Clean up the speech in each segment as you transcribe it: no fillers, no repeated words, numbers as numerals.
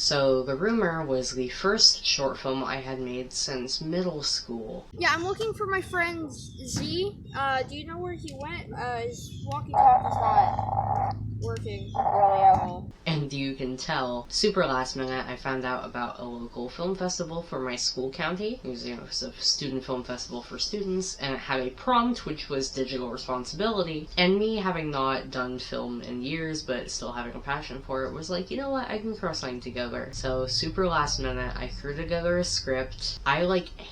So The Rumor was the first short film I had made since middle school. Yeah, I'm looking for my friend Z. Do you know where he went? His walkie-talkie's not working really at all. And you can tell, super last minute, I found out about a local film festival for my school county. It was, it was a student film festival for students, and it had a prompt, which was digital responsibility. And me, having not done film in years, but still having a passion for it, was like, you know what, I can throw something together. So, super last minute, I threw together a script. I,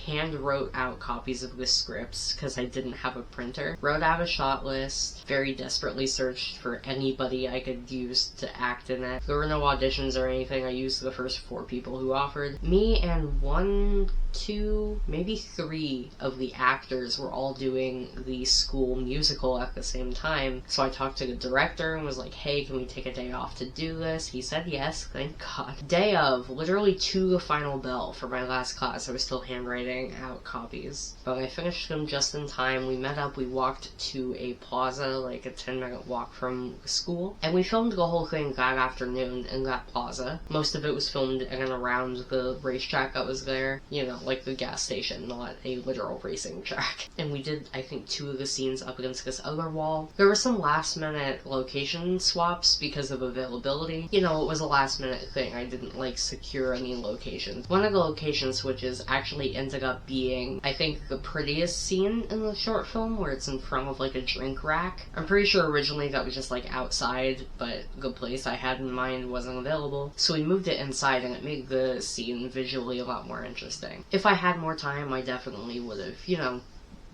hand wrote out copies of the scripts, because I didn't have a printer. Wrote out a shot list, very desperately searched for anybody I could use to act in it. There were no auditions or anything. I used the first 4 people who offered. Me and 1, 2, maybe 3 of the actors were all doing the school musical at the same time. So I talked to the director and was like, hey, can we take a day off to do this? He said yes, thank God. Day of, literally to the final bell for my last class, I was still handwriting out copies. But I finished them just in time. We met up, we walked to a plaza, like a 10-minute walk from school, and we filmed the whole thing that afternoon in that plaza. Most of it was filmed in and around the racetrack that was there, you know, like the gas station, not a literal racing track. And we did, I think, 2 of the scenes up against this other wall. There were some last minute location swaps because of availability. You know, it was a last minute thing. I didn't, secure any locations. One of the location switches actually ended up being, I think, the prettiest scene in the short film, where it's in front of, a drink rack. I'm pretty sure originally that was just, outside, but the place I had in mind wasn't available. So we moved it inside, and it made the scene visually a lot more interesting. If I had more time, I definitely would have,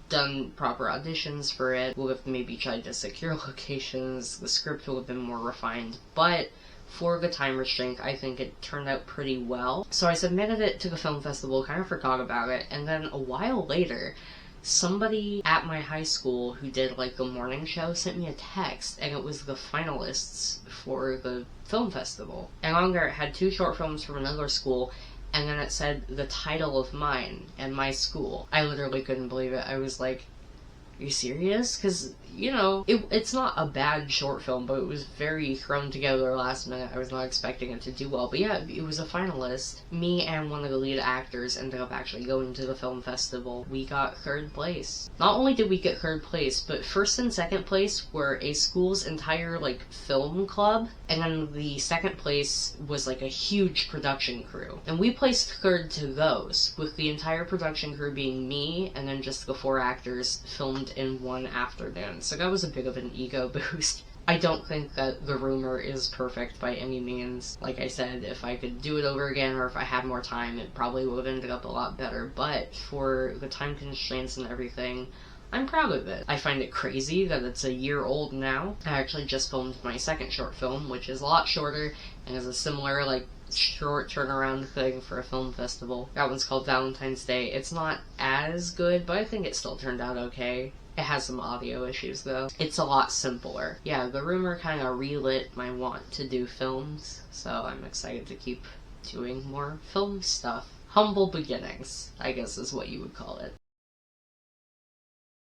done proper auditions for it, would have maybe tried to secure locations, the script would have been more refined, but for the time restraint, I think it turned out pretty well. So I submitted it to the film festival, kind of forgot about it, and then a while later, somebody at my high school who did the morning show sent me a text, and it was the finalists for the film festival. And on there it had 2 short films from another school, and then it said the title of mine and my school. I literally couldn't believe it. I was like, are you serious? Because, it's not a bad short film, but it was very thrown together last minute. I was not expecting it to do well. But yeah, it was a finalist. Me and one of the lead actors ended up actually going to the film festival. We got 3rd place. Not only did we get 3rd place, but 1st and 2nd place were a school's entire, film club. And then the 2nd place was, a huge production crew. And we placed 3rd to those, with the entire production crew being me, and then just the 4 actors filmed in one afternoon. So that was a bit of an ego boost. I don't think that The Rumor is perfect by any means. Like I said, if I could do it over again, or if I had more time, it probably would have ended up a lot better. But for the time constraints and everything, I'm proud of it. I find it crazy that it's a year old now. I actually just filmed my 2nd short film, which is a lot shorter, and is a similar, short turnaround thing for a film festival. That one's called Valentine's Day. It's not as good, but I think it still turned out okay. It has some audio issues, though. It's a lot simpler. Yeah, The Rumor kind of relit my want to do films, so I'm excited to keep doing more film stuff. Humble beginnings, I guess is what you would call it.